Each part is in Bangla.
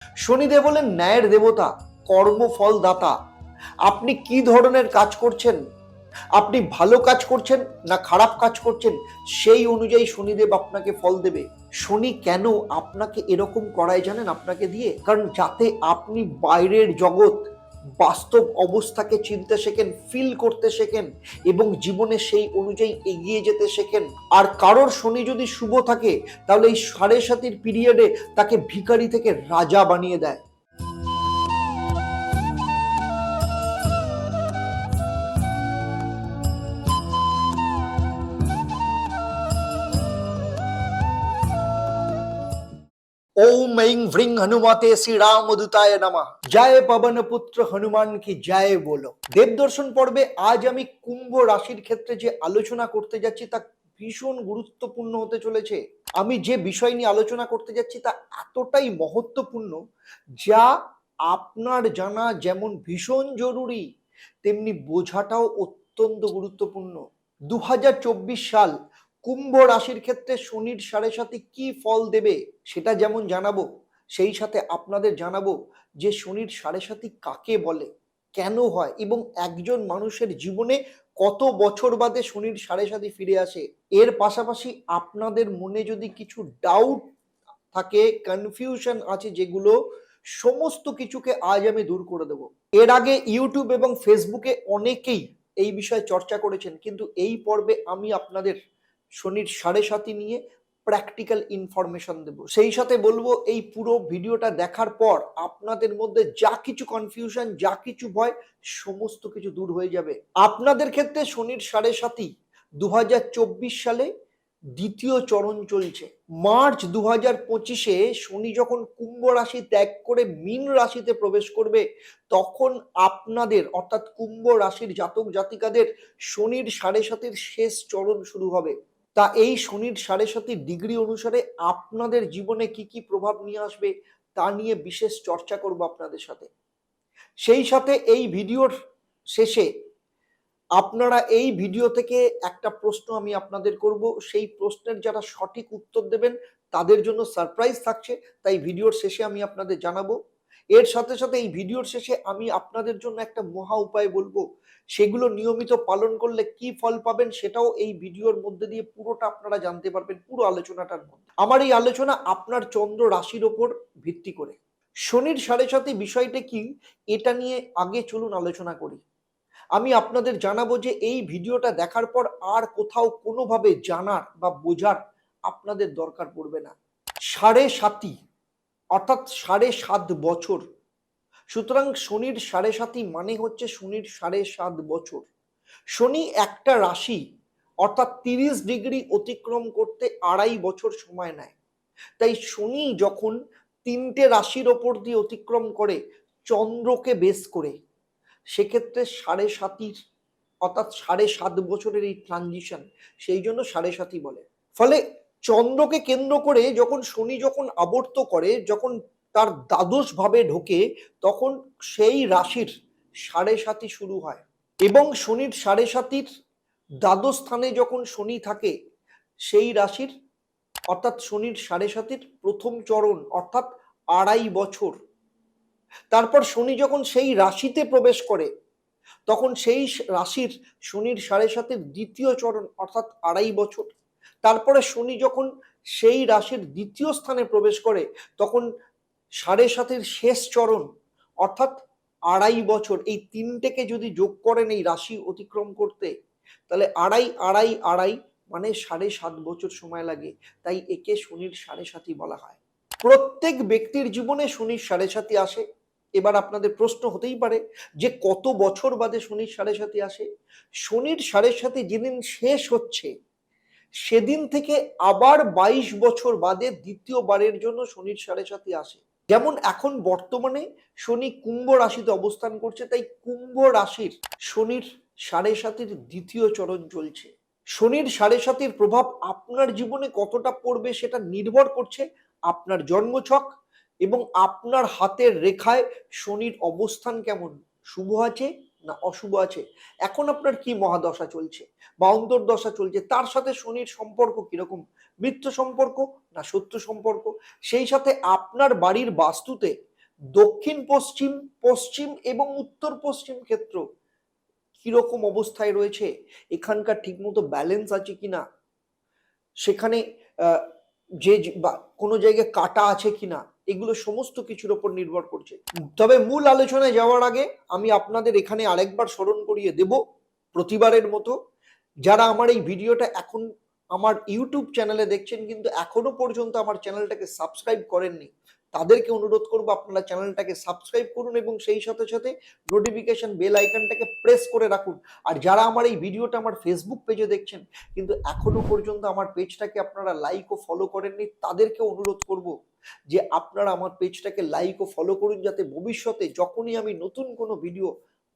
শনিদেব হলেন ন্যায়ের দেবতা, কর্মফল দাতা। আপনি কি ধরনের কাজ করছেন, আপনি ভালো কাজ করছেন না খারাপ কাজ করছেন, সেই অনুযায়ী শনিদেব আপনাকে ফল দেবে। শনি কেন আপনাকে এরকম করায় জানেন? আপনাকে দিয়ে, কারণ যাতে আপনি বাইরের জগৎ, বাস্তব অবস্থাকে চিনতে শেখেন, ফিল করতে শেখেন এবং জীবনে সেই অনুযায়ী এগিয়ে যেতে শেখেন। আর কারোর শনি যদি শুভ থাকে তাহলে এই ৭.৫ পিরিয়ডে তাকে ভিখারি থেকে রাজা বানিয়ে দেয়। ओम ऐं व्रीं हनुमते श्री रामदूताय नमः। जय पवन पुत्र हनुमान की जय बोलो। देवदर्शन पर्वे आज আমি কুম্ভ রাশির ক্ষেত্রে যে আলোচনা করতে যাচ্ছি তা ভীষণ গুরুত্বপূর্ণ হতে চলেছে। আমি যে বিষয় নিয়ে আলোচনা করতে যাচ্ছি তা এতটাই মহত্বপূর্ণ যা আপনার জানা যেমন ভীষণ জরুরি তেমনি বোঝাটাও অত্যন্ত গুরুত্বপূর্ণ। 2024 সাল কুম্ভ রাশির ক্ষেত্রে শনির ৭.৫ কি ফল দেবে সেটা যেমন জানাবো, সেই সাথে আপনাদের জানাবো যে শনির ৭.৫ কাকে বলে, কেন হয় এবং একজন মানুষের জীবনে কত বছর বাদে শনির ৭.৫ ফিরে আসে। এর পাশাপাশি আপনাদের মনে যদি কিছু ডাউট থাকে, কনফিউশন আছে, যেগুলো সমস্ত কিছুকে আজ আমি দূর করে দেব। এর আগে ইউটিউব এবং ফেসবুকে অনেকেই এই বিষয়ে চর্চা করেছেন, কিন্তু এই পর্বে আমি আপনাদের শনির ৭.৫ নিয়ে প্র্যাকটিক্যাল ইনফরমেশন দেব। সেই সাথে বলবো এই পুরো ভিডিওটা দেখার পর আপনাদের মধ্যে যা কিছু কনফিউশন, যা কিছু ভয়, সমস্ত কিছু দূর হয়ে যাবে। আপনাদের ক্ষেত্রে শনির ৭.৫ 2024 সালে দ্বিতীয় চরণ চলছে। মার্চ 2025-এ শনি যখন কুম্ভ রাশি ত্যাগ করে মীন রাশিতে প্রবেশ করবে, তখন আপনাদের অর্থাৎ কুম্ভ রাশির জাতক জাতিকাদের শনির ৭.৫ শেষ চরণ শুরু হবে। তা এই শনির ৭.৫ ডিগ্রি অনুসারে আপনাদের জীবনে কি কি প্রভাব নিয়ে আসবে তা নিয়ে বিশেষ চর্চা করব আপনাদের সাথে। সেই সাথে এই ভিডিওর শেষে আপনারা এই ভিডিও থেকে একটা প্রশ্ন আমি আপনাদের করব, সেই প্রশ্নের যারা সঠিক উত্তর দেবেন তাদের জন্য সারপ্রাইজ থাকছে, তাই ভিডিওর শেষে আমি আপনাদের জানাবো। এর সাথে সাথে এই ভিডিওর শেষে আমি আপনাদের জন্য একটা মহা উপায় বলবো, সেগুলো নিয়মিত পালন করলে কি ফল পাবেন সেটাও এই ভিডিওর মধ্যে দিয়ে পুরোটা আপনারা জানতে পারবেন, পুরো আলোচনাটার মধ্যে। আমার এই আলোচনা আপনার চন্দ্র রাশির ওপর ভিত্তি করে। শনির ৭.৫ বিষয়টা কি এটা নিয়ে আগে চলুন আলোচনা করি। আমি আপনাদের জানাবো যে এই ভিডিওটা দেখার পর আর কোথাও কোনোভাবে জানার বা বোঝার আপনাদের দরকার পড়বে না। ৭.৫ অর্থাৎ ৭.৫ বছর। সুতরাং শনির ৭.৫ মানে হচ্ছে শনির ৭.৫ বছর। শনি একটা রাশি অর্থাৎ ৩০ ডিগ্রি অতিক্রম করতে ২.৫ বছর সময় নেয়। তাই শনি যখন ৩টে রাশির ওপর দিয়ে অতিক্রম করে চন্দ্রকে বেস করে, সেক্ষেত্রে ৭.৫ অর্থাৎ ৭.৫ বছরের এই ট্রানজিশন, সেই জন্য ৭.৫ বলে। ফলে চন্দ্রকে কেন্দ্র করে যখন শনি যখন আবর্ত করে, যখন তার দ্বাদশ ভাবে ঢোকে, তখন সেই রাশির ৭.৫ শুরু হয় এবং শনির ৭.৫ দ্বাদশ স্থানে যখন শনি থাকে সেই রাশির অর্থাৎ শনির ৭.৫ প্রথম চরণ অর্থাৎ ২.৫ বছর। তারপর শনি যখন সেই রাশিতে প্রবেশ করে তখন সেই রাশির শনির ৭.৫ দ্বিতীয় চরণ অর্থাৎ ২.৫ বছর। তারপরে শনি যখন সেই রাশির দ্বিতীয় স্থানে প্রবেশ করে তখন ৭.৫ শেষ চরণ অর্থাৎ ২.৫ বছর। এই তিনটেকে যদি যোগ করেন এই রাশি অতিক্রম করতে, তাহলে ২.৫ মানে ৭.৫ বছর সময় লাগে। তাই একে শনির ৭.৫ বলা হয়। প্রত্যেক ব্যক্তির জীবনে শনির ৭.৫ আসে। এবার আপনাদের প্রশ্ন হতেই পারে যে কত বছর বাদে শনির ৭.৫ আসে। শনির ৭.৫ যেদিন শেষ হচ্ছে সেদিন থেকে আবার ২২ বছর বাদে দ্বিতীয়বারের জন্য শনির ৭.৫ আসে। যেমন এখন বর্তমানে শনি কুম্ভ রাশিতে অবস্থান করছে, তাই কুম্ভ রাশির শনির ৭.৫ দ্বিতীয় চরণ চলছে। শনির ৭.৫ প্রভাব আপনার জীবনে কতটা পড়বে সেটা নির্ভর করছে আপনার জন্মছক এবং আপনার হাতের রেখায় শনির অবস্থান কেমন, শুভ আছে না অশুভ আছে, এখন আপনার কি মহাদশা চলছে বা অন্তর্দশা চলছে, তার সাথে শনির সম্পর্ক কিরকম, মিত্র সম্পর্ক না শত্রু সম্পর্ক, সেই সাথে আপনার বাড়ির বাস্তুতে দক্ষিণ পশ্চিম, পশ্চিম এবং উত্তর পশ্চিম ক্ষেত্র কিরকম অবস্থায় রয়েছে, এখানকার ঠিকমতো ব্যালেন্স আছে কিনা, সেখানে আহ, যে বা কোনো জায়গায় কাটা আছে কিনা, এগুলো সমস্ত কিছুর উপর নির্ভর করছে। তবে মূল আলোচনায় যাওয়ার আগে আমি আপনাদের এখানে আরেকবার স্মরণ করিয়ে দেব, প্রতিবারের মতো, যারা আমার এই ভিডিওটা এখন আমার ইউটিউব চ্যানেলে দেখছেন কিন্তু এখনো পর্যন্ত আমার চ্যানেলটাকে সাবস্ক্রাইব করেননি, তাদেরকে অনুরোধ করবো আপনারা চ্যানেলটাকে সাবস্ক্রাইব করুন এবং সেই সাথে সাথে নোটিফিকেশন বেল আইকনটাকে প্রেস করে রাখুন। আর যারা আমার এই ভিডিওটা আমার ফেসবুক পেজে দেখছেন কিন্তু এখনো পর্যন্ত আমার পেজটাকে আপনারা লাইক ও ফলো করেননি, তাদেরকে অনুরোধ করব যে আপনারা আমার পেজটাকে লাইক ও ফলো করুন, যাতে ভবিষ্যতে যখনই আমি নতুন কোনো ভিডিও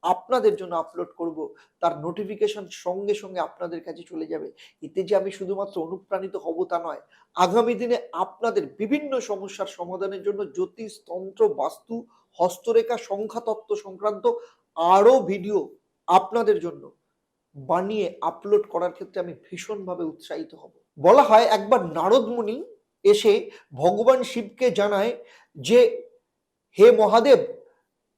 আপনাদের জন্য আপলোড করব তার নোটিফিকেশন সঙ্গে সঙ্গে আপনাদের কাছে চলে যাবে। এতে যে আমি শুধুমাত্র অনুপ্রাণিত হব তা নয়, আগামী দিনে আপনাদের বিভিন্ন সমস্যার সমাধানের জন্য জ্যোতিষ, তন্ত্র, বাস্তু, হস্তরেখা, সংখ্যাতত্ত্ব সংক্রান্ত আরো ভিডিও আপনাদের জন্য বানিয়ে আপলোড করার ক্ষেত্রে আমি ভীষণভাবে উৎসাহিত হব। বলা হয় একবার নারদ মুনি এসে ভগবান শিবকে জানায় যে হে মহাদেব,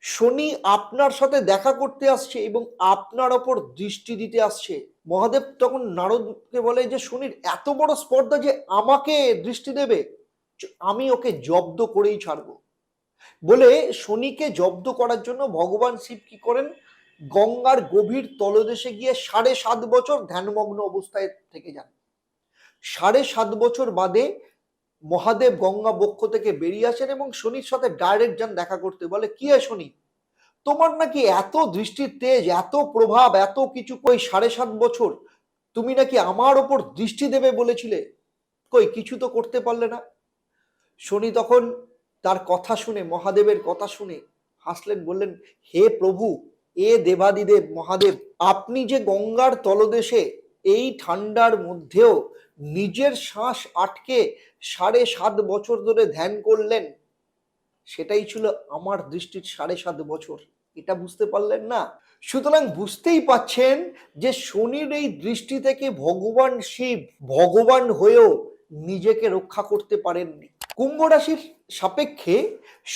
শনি আপনার সাথে দেখা করতে আসছে এবং আপনার ওপর দৃষ্টি দিতে আসছে। মহাদেব তখন নারদকে বলে যে শনির এত বড় স্পর্ধা যে আমাকে দৃষ্টি দেবে, আমি ওকে জব্দ করেই ছাড়বো। বলে শনিকে জব্দ করার জন্য ভগবান শিব কি করেন, গঙ্গার গভীর তলদেশে গিয়ে ৭.৫ বছর ধ্যানমগ্ন অবস্থায় থেকে যান। ৭.৫ বছর বাদে মহাদেব গঙ্গা বক্ষ থেকে বেরিয়ে আসেন এবং শনির সাথে ডাইরেক্ট যান দেখা করতে। বলে কি হয় শনি, তোমার নাকি এত দৃষ্টির তেজ, এত প্রভাব, এত কিছু, কই ৭.৫ বছর তুমি নাকি আমার ওপর দৃষ্টি দেবে বলেছিলে, কই কিছু তো করতে পারলে না। শনি তখন তার কথা শুনে, মহাদেবের কথা শুনে হাসলেন, বললেন হে প্রভু, এ দেবাদিদেব মহাদেব, আপনি যে গঙ্গার তলদেশে এই ঠান্ডার মধ্যেও নিজের শ্বাস আটকে ৭.৫ বছর ধরে ধ্যান করলেন, সেটাই ছিল আমার দৃষ্টির ৭.৫ বছর। এটা বুঝতে পারলেন না? সুতরাং বুঝতেই পাচ্ছেন যে শনির এই দৃষ্টি থেকে ভগবান শিব ভগবান হয়েও নিজেকে রক্ষা করতে পারেননি। কুম্ভ রাশির সাপেক্ষে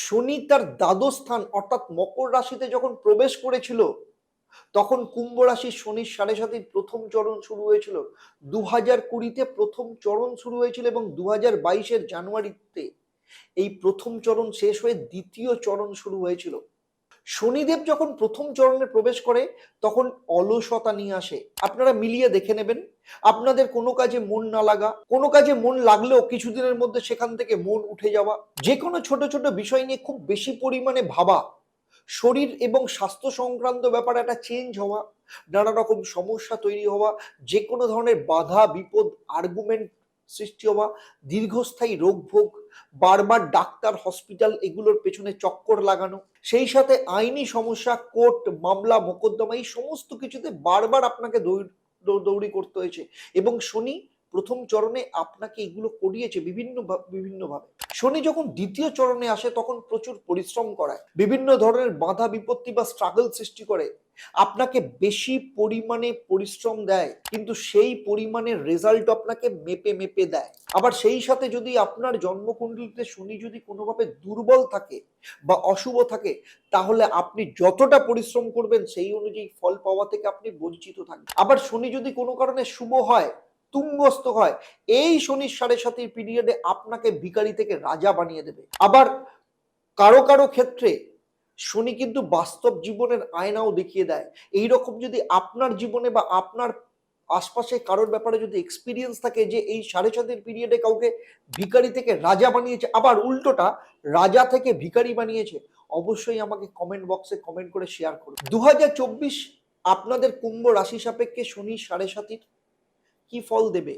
শনি তার দ্বাদশ স্থান অর্থাৎ মকর রাশিতে যখন প্রবেশ করেছিল, তখন কুম্ভ রাশির শনির ৭.৫ প্রথম চরণ শুরু হয়েছিল। ২০২০-তে প্রথম চরণ শুরু হয়েছিল এবং ২০২২-এর জানুয়ারিতে এই প্রথম চরণ শেষ হয়ে দ্বিতীয় চরণ শুরু হয়েছিল। শনিদেব যখন প্রথম চরণে প্রবেশ করে তখন অলসতা নিয়ে আসে। আপনারা মিলিয়ে দেখে নেবেন, আপনাদের কোনো কাজে মন না লাগা, কোনো কাজে মন লাগলেও কিছুদিনের মধ্যে সেখান থেকে মন উঠে যাওয়া, যে কোনো ছোট ছোট বিষয় নিয়ে খুব বেশি পরিমাণে ভাবা, শরীর এবং স্বাস্থ্য সংক্রান্ত ব্যাপারে একটা চেঞ্জ হওয়া, নানা রকম সমস্যা তৈরি হওয়া, যে কোনো ধরনের বাধা বিপদ আর্গুমেন্ট সৃষ্টি হওয়া, দীর্ঘস্থায়ী রোগ ভোগ, বারবার ডাক্তার হসপিটাল এগুলোর পেছনে চক্কর লাগানো, সেই সাথে আইনি সমস্যা, কোর্ট মামলা মোকদ্দমা, এই সমস্ত কিছুতে বারবার আপনাকে দৌড়ি করতে হয়েছে এবং শনি প্রথম চরণে আপনাকে এগুলো করিয়েছে বিভিন্নভাবে। শনি যখন দ্বিতীয় চরণে আসে তখন প্রচুর পরিশ্রম করায়, বিভিন্ন ধরনের বাধা বিপত্তি বা স্ট্রাগল সৃষ্টি করে, আপনাকে বেশি পরিমাণে পরিশ্রম দেয় কিন্তু সেই পরিমাণের রেজাল্ট আপনাকে মেপে মেপে দেয়। আবার সেই সাথে যদি আপনার জন্মকুণ্ডলিতে শনি যদি কোনোভাবে দুর্বল থাকে বা অশুভ থাকে, তাহলে আপনি যতটা পরিশ্রম করবেন সেই অনুযায়ী ফল পাওয়া থেকে আপনি বঞ্চিত থাকবেন। আবার শনি যদি কোনো কারণে শুভ হয়, তুঙ্গস্থ হয়, এই শনির ৭.৫ পিরিয়ডে আপনাকে ভিখারি থেকে রাজা বানিয়ে দেবে। আবার কারো কারো ক্ষেত্রে শনি কিন্তু বাস্তব জীবনের আয়নাও দেখিয়ে দেয়। এইরকম যদি আপনার জীবনে বা আপনার আশপাশে কারোর ব্যাপারে যদি এক্সপিরিয়েন্স থাকে যে এই ৭.৫ পিরিয়ডে কাউকে ভিখারি থেকে রাজা বানিয়েছে, আবার উল্টোটা রাজা থেকে ভিখারি বানিয়েছে, অবশ্যই আমাকে কমেন্ট বক্সে কমেন্ট করে শেয়ার করুন। ২০২৪ আপনাদের কুম্ভ রাশি সাপেক্ষে শনি ৭.৫ কি ফল দেবে?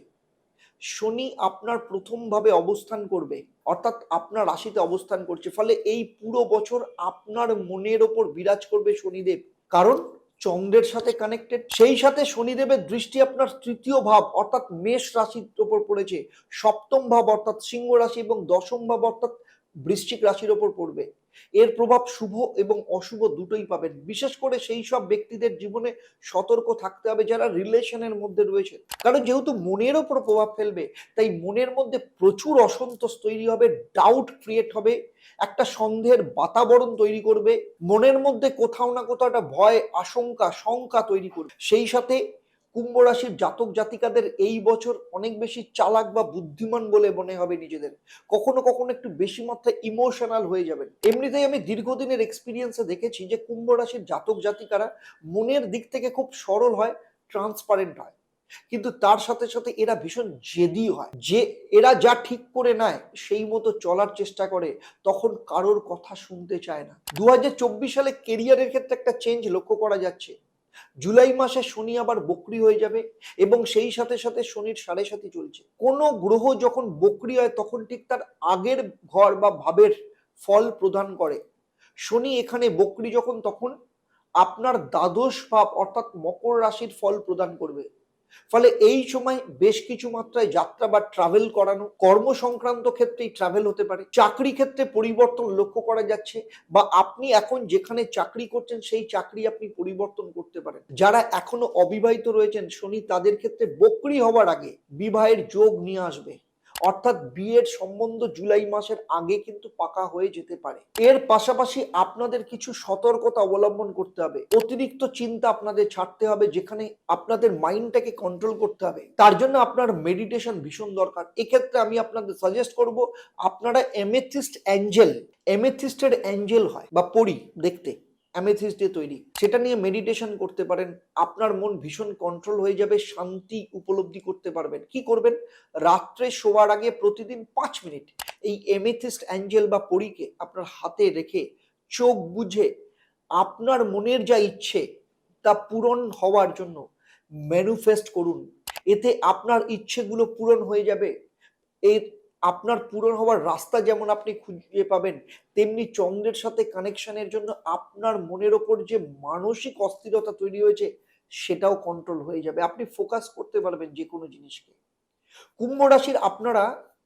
শনি আপনার প্রথমভাবে অবস্থান করবে, অর্থাৎ আপনার রাশিতে অবস্থান করছে, ফলে এই পুরো বছর আপনার মনের ওপর বিরাজ করবে শনিদেব, কারণ চন্দ্রের সাথে কানেক্টেড। সেই সাথে শনিদেবের দৃষ্টি আপনার তৃতীয় ভাব অর্থাৎ মেষ রাশির উপর পড়েছে, সপ্তম ভাব অর্থাৎ সিংহ রাশি এবং দশম ভাব অর্থাৎ বৃশ্চিক রাশির ওপর পড়বে। এর প্রভাব শুভ এবং অশুভ দুটোই পাবেন। বিশেষ করে সেই সব ব্যক্তিদের জীবনে সতর্ক থাকতে হবে যারা রিলেশনের মধ্যে রয়েছে, কারণ যেহেতু মনের ওপর প্রভাব ফেলবে, তাই মনের মধ্যে প্রচুর অসন্তোষ তৈরি হবে, ডাউট ক্রিয়েট হবে, একটা সন্দেহের বাতাবরণ তৈরি করবে, মনের মধ্যে কোথাও না কোথাও একটা ভয়, আশঙ্কা, শঙ্কা তৈরি করবে। সেই সাথে কুম্ভ রাশির জাতক জাতিকাদের এই বছর অনেক বেশি চালাক বা বুদ্ধিমান বলে মনে হবে নিজেদের। কখনো কখনো একটু বেশি মাত্রায় ইমোশনাল হয়ে যাবেন। এমনিতেই আমি দীর্ঘদিনের এক্সপিরিয়েন্সে দেখেছি যে কুম্ভ রাশির জাতক জাতিকারা মনের দিক থেকে খুব সরল হয়, ট্রান্সপারেন্ট হয়, কিন্তু তার সাথে সাথে এরা ভীষণ জেদি হয়, যে এরা যা ঠিক করে নেয় সেই মতো চলার চেষ্টা করে, তখন কারোর কথা শুনতে চায় না। 2024 সালে কেরিয়ারের ক্ষেত্রে একটা চেঞ্জ লক্ষ্য করা যাচ্ছে। জুলাই মাসে শনি আবার বক্রি হয়ে যাবে এবং সেই সাথে সাথে শনির সাড়ে সাথী চলছে। কোনো গ্রহ যখন বক্রি হয় তখন ঠিক তার আগের ঘর বা ভাবের ফল প্রদান করে। শনি এখানে বক্রি যখন, তখন আপনার দ্বাদশ ভাব অর্থাৎ মকর রাশির ফল প্রদান করবে। ফলে এই সময় বেশ কিছু মাত্রায় যাত্রা বা ট্রাভেল করানো, কর্ম সংক্রান্ত ক্ষেত্রেই ট্রাভেল হতে পারে। চাকরি ক্ষেত্রে পরিবর্তন লক্ষ্য করা যাচ্ছে, বা আপনি এখন যেখানে চাকরি করছেন সেই চাকরি আপনি পরিবর্তন করতে পারেন। যারা এখনো অবিবাহিত রয়েছেন, শনি তাদের ক্ষেত্রে বক্রি হওয়ার আগে বিবাহের যোগ নিয়ে আসবে, অর্থাৎ বিয়ের সম্বন্ধ জুলাই মাসের আগে কিন্তু পাকা হয়ে যেতে পারে। এর পাশাপাশি আপনাদের কিছু সতর্কতা অবলম্বন করতে হবে। অতিরিক্ত চিন্তা আপনাদের ছাড়তে হবে, যেখানে আপনাদের মাইন্ডটাকে কন্ট্রোল করতে হবে। তার জন্য আপনার মেডিটেশন ভীষণ দরকার। এক্ষেত্রে আমি আপনাদের সাজেস্ট করব, আপনারা এমেথিস্টের অ্যাঞ্জেল হয় বা পরি দেখতে, অ্যামেথিস্ট দিয়ে তৈরি, সেটা নিয়ে মেডিটেশন করতে পারেন। আপনার মন ভীষণ কন্ট্রোল হয়ে যাবে, শান্তি উপলব্ধি করতে পারবেন। কি করবেন? রাত্রে শোয়ার আগে প্রতিদিন 5 মিনিট এই এমেথিস্ট অ্যাঞ্জেল বা পরীকে আপনার হাতে রেখে চোখ বুঝে আপনার মনের যা ইচ্ছে তা পূরণ হওয়ার জন্য ম্যানিফেস্ট করুন। এতে আপনার ইচ্ছেগুলো পূরণ হয়ে যাবে। এই আপনার পূরণ হওয়ার রাস্তা যেমন আপনি খুঁজে পাবেন, তেমনি চন্দ্রের সাথে কানেকশনের জন্য আপনার মনের ওপর যে মানসিক অস্থিরতা তৈরি হয়েছে সেটাও কন্ট্রোল হয়ে যাবে। আপনি ফোকাস করতে পারবেন যে কোনো জিনিসকে। কুম্ভ রাশির আপনারা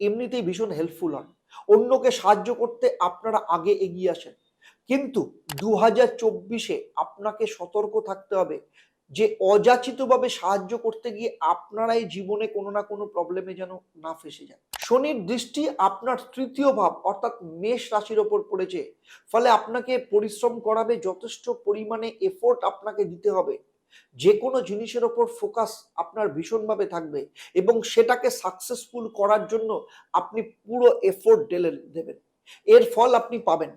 এমনিতেই ভীষণ হেল্পফুল হন, অন্যকে সাহায্য করতে আপনারা আগে এগিয়ে আসেন, কিন্তু 2024-এ আপনাকে সতর্ক থাকতে হবে যে অযাচিতভাবে সাহায্য করতে গিয়ে আপনারাই জীবনে কোনো না কোনো প্রবলেমে যেন না ফেসে যান। শনির দৃষ্টি আপনার তৃতীয় ভাব অর্থাৎ মেষ রাশির ওপর পড়েছে, ফলে আপনাকে পরিশ্রম করাবে, যথেষ্ট পরিমাণে এফোর্ট আপনাকে দিতে হবে। যে কোনো জিনিসের ওপর ফোকাস আপনার ভীষণভাবে থাকবে এবং সেটাকে সাকসেসফুল করার জন্য আপনি পুরো এফোর্ট দেবেন। এর ফল আপনি পাবেন,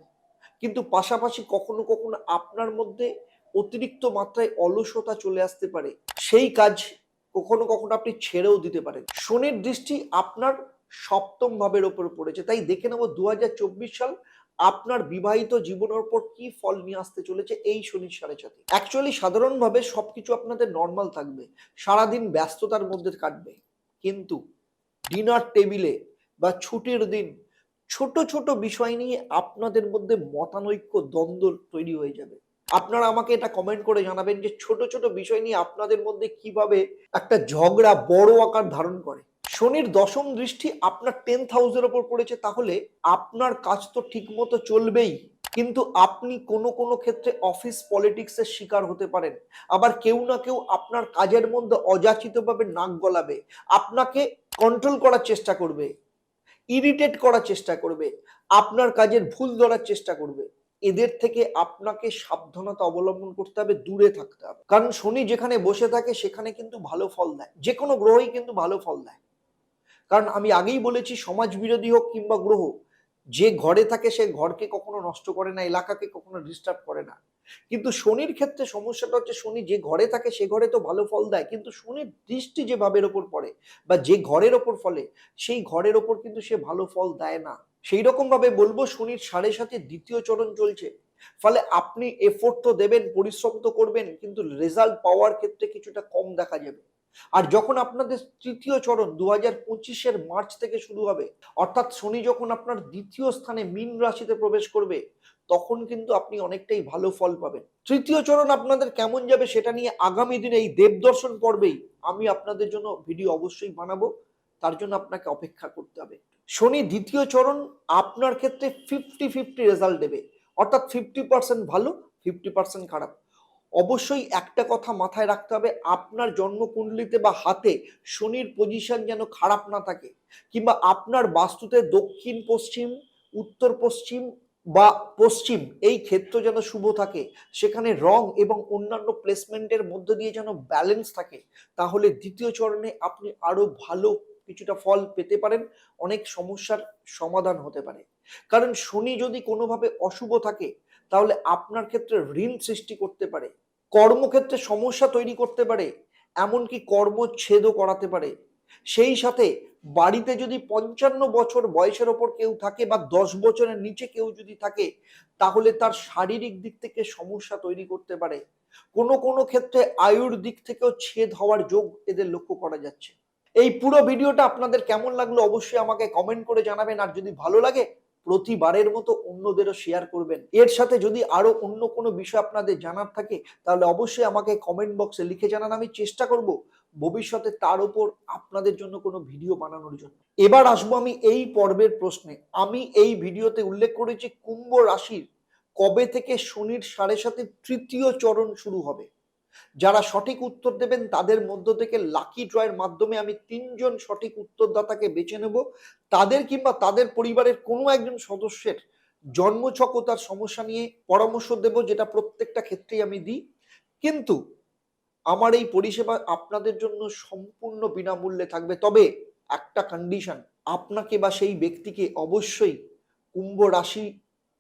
কিন্তু পাশাপাশি কখনো কখনো আপনার মধ্যে অতিরিক্ত মাত্রায় অলসতা চলে আসতে পারে, সেই কাজ কখনো কখনো আপনি ছেড়েও দিতে পারেন। শনির দৃষ্টি আপনার সপ্তম ভাবের ওপর পড়েছে, তাই দেখে নেব 2024 সাল আপনার বিবাহিত জীবনের উপর কি ফল নিয়ে আসতে চলেছে এই শনির সাড়ে সাথে। অ্যাকচুয়ালি সাধারণভাবে সবকিছু আপনাদের নর্মাল থাকবে, সারাদিন ব্যস্ততার মধ্যে কাটবে, কিন্তু ডিনার টেবিলে বা ছুটির দিন ছোট ছোট বিষয় নিয়ে আপনাদের মধ্যে মতানৈক্য, দ্বন্দ্ব তৈরি হয়ে যাবে। আপনারা আমাকে এটা কমেন্ট করে জানাবেন যে ছোট ছোট বিষয় নিয়ে আপনাদের মধ্যে কিভাবে একটা ঝগড়া বড় আকার ধারণ করে। শনির দশম দৃষ্টি আপনার 10th হাউসের ওপর পড়েছে, তাহলে আপনার কাজ তো ঠিক মতো চলবেই, কিন্তু আপনি কোনো কোনো ক্ষেত্রে অফিস পলিটিক্সের শিকার হতে পারেন। আবার কেউ না কেউ আপনার কাজের মধ্যে অযাচিতভাবে নাক গলাবে, আপনাকে কন্ট্রোল করার চেষ্টা করবে, ইরিটেট করার চেষ্টা করবে, আপনার কাজের ভুল ধরার চেষ্টা করবে। এদের থেকে আপনাকে সাবধানতা অবলম্বন করতে হবে, দূরে থাকতে হবে। কারণ শনি যেখানে বসে থাকে সেখানে কিন্তু ভালো ফল দেয়, যে কোনো গ্রহই কিন্তু ভালো ফল দেয়। কারণ আমি আগেই বলেছি, সমাজ বিরোধী হোক কিংবা গ্রহ, যে ঘরে থাকে সে ঘরকে কখনো নষ্ট করে না, এলাকাকে কখনো ডিস্টার্ব করে না। কিন্তু শনির ক্ষেত্রে সমস্যাটা হচ্ছে, শনি যে ঘরে থাকে সে ঘরে তো ভালো ফল দেয়, কিন্তু শনির দৃষ্টি যে ভাবের ওপর পড়ে বা যে ঘরের ওপর ফলে সেই ঘরের ওপর কিন্তু সে ভালো ফল দেয় না। সেই রকম ভাবে বলবো, শনির সাড়ে সাথে দ্বিতীয় চরণ চলছে, ফলে আপনি এফোর্ট তো দেবেন, পরিশ্রম তো করবেন, কিন্তু রেজাল্ট পাওয়ার ক্ষেত্রে কিছুটা কম দেখা যাবে। আর যখন আপনাদের তৃতীয় চরণ 2025-এর মার্চ থেকে শুরু হবে, অর্থাৎ শনি যখন আপনার দ্বিতীয় স্থানে মীন রাশিতে প্রবেশ করবে, তখন কিন্তু আপনি অনেকটাই ভালো ফল পাবেন। তৃতীয় চরণ আপনাদের কেমন যাবে সেটা নিয়ে আগামী দিনে এই দেবদর্শন পর্বেই আমি আপনাদের জন্য ভিডিও অবশ্যই বানাবো, তার জন্য আপনাকে অপেক্ষা করতে হবে। শনি দ্বিতীয় চরণ আপনার ক্ষেত্রে 50-50 রেজাল্ট দেবে, অর্থাৎ 50% ভালো, 50% খারাপ। অবশ্যই একটা কথা মাথায় রাখতে হবে, আপনার জন্মকুণ্ডলিতে বা হাতে শনির পজিশন যেন খারাপ না থাকে, কিংবা আপনার বাস্তুতে দক্ষিণ পশ্চিম, উত্তর পশ্চিম বা পশ্চিম এই ক্ষেত্র যেন শুভ থাকে, সেখানে রং এবং অন্যান্য প্লেসমেন্টের মধ্য দিয়ে যেন ব্যালেন্স থাকে, তাহলে দ্বিতীয় চরণে আপনি আরো ভালো কিছুটা ফল পেতে পারেন, অনেক সমস্যার সমাধান হতে পারে। কারণ শনি যদি কোনোভাবে অশুভ থাকে, তাহলে আপনার ক্ষেত্রে ঋণ সৃষ্টি করতে পারে, কর্মক্ষেত্রে সমস্যা তৈরি করতে পারে, এমনকি কর্মচ্ছেদও করাতে পারে। সেই সাথে বাড়িতে যদি 55 বছর বয়সের ওপর কেউ থাকে বা 10 বছরের নিচে কেউ যদি থাকে, তাহলে তার শারীরিক দিক থেকে সমস্যা তৈরি করতে পারে। কোনো কোনো ক্ষেত্রে আয়ুর দিক থেকেও ছেদ হওয়ার যোগ এদের লক্ষ্য করা যাচ্ছে। এই পুরো ভিডিওটা আপনাদের কেমন লাগলো অবশ্যই আমাকে কমেন্ট করে জানাবেন, আর যদি ভালো লাগে প্রতিবারের মতো অন্যদেরও শেয়ার করবেন। এর সাথে যদি আরো অন্য কোনো বিষয় আপনাদের জানার থাকে, তাহলে অবশ্যই আমাকে কমেন্ট বক্সে লিখে জানান, আমি চেষ্টা করব ভবিষ্যতে তার উপর আপনাদের জন্য কোনো ভিডিও বানানোর জন্য। এবার আসবো আমি এই পর্বের প্রশ্নে। আমি এই ভিডিওতে উল্লেখ করেছি কুম্ভ রাশির কবে থেকে শনির 7.5 তৃতীয় চরণ শুরু হবে। যারা সঠিক উত্তর দেবেন তাদের মধ্য থেকে লাকি ড্রয়ের মাধ্যমে আমি 3জন সঠিক উত্তরদাতাকে বেছে নেব। তাদের কিংবা তাদের পরিবারের কোনো একজন সদস্যের জন্মছক ও তার সমস্যা নিয়ে পরামর্শ দেব, যেটা প্রত্যেকটা ক্ষেত্রেই আমি দিই। কিন্তু আমার এই পরিষেবা আপনাদের জন্য সম্পূর্ণ বিনামূল্যে থাকবে, তবে একটা কন্ডিশন, আপনাকে বা সেই ব্যক্তিকে অবশ্যই কুম্ভ রাশি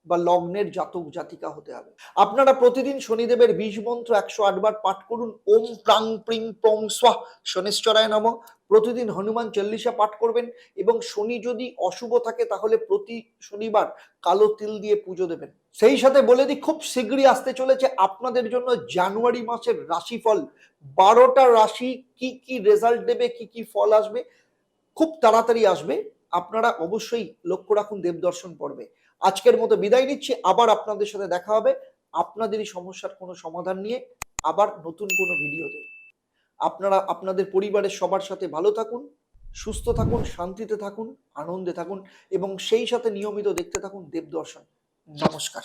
বা লগ্নের জাতক জাতিকা হতে হবে। আপনারা প্রতিদিন শনিদেবের 20 মন্ত্র 108 বার পাঠ করুন। ওম প্রাং প্রিং প্রং স্বাহ শনিশ্চরায় নমঃ। প্রতিদিন হনুমান চল্লিশা পাঠ করবেন, এবং শনি যদি অশুভ থাকে তাহলে প্রতি শনিবার কালো তিল দিয়ে পুজো দেবেন। সেই সাথে বলে দিই, খুব শীঘ্রই আসতে চলেছে আপনাদের জন্য জানুয়ারি মাসের রাশিফল। 12টা রাশি কি কি রেজাল্ট দেবে, কি কি ফল আসবে, খুব তাড়াতাড়ি আসবে। আপনারা অবশ্যই লক্ষ্য রাখুন দেবদর্শন পর্বে। আজকের মতো বিদায় নিচ্ছি, আবার আপনাদের সাথে দেখা হবে আপনাদেরই সমস্যার কোনো সমাধান নিয়ে, আবার নতুন কোনো ভিডিওতে। আপনারা আপনাদের পরিবারের সবার সাথে ভালো থাকুন, সুস্থ থাকুন, শান্তিতে থাকুন, আনন্দে থাকুন, এবং সেই সাথে নিয়মিত দেখতে থাকুন দেবদর্শন। নমস্কার।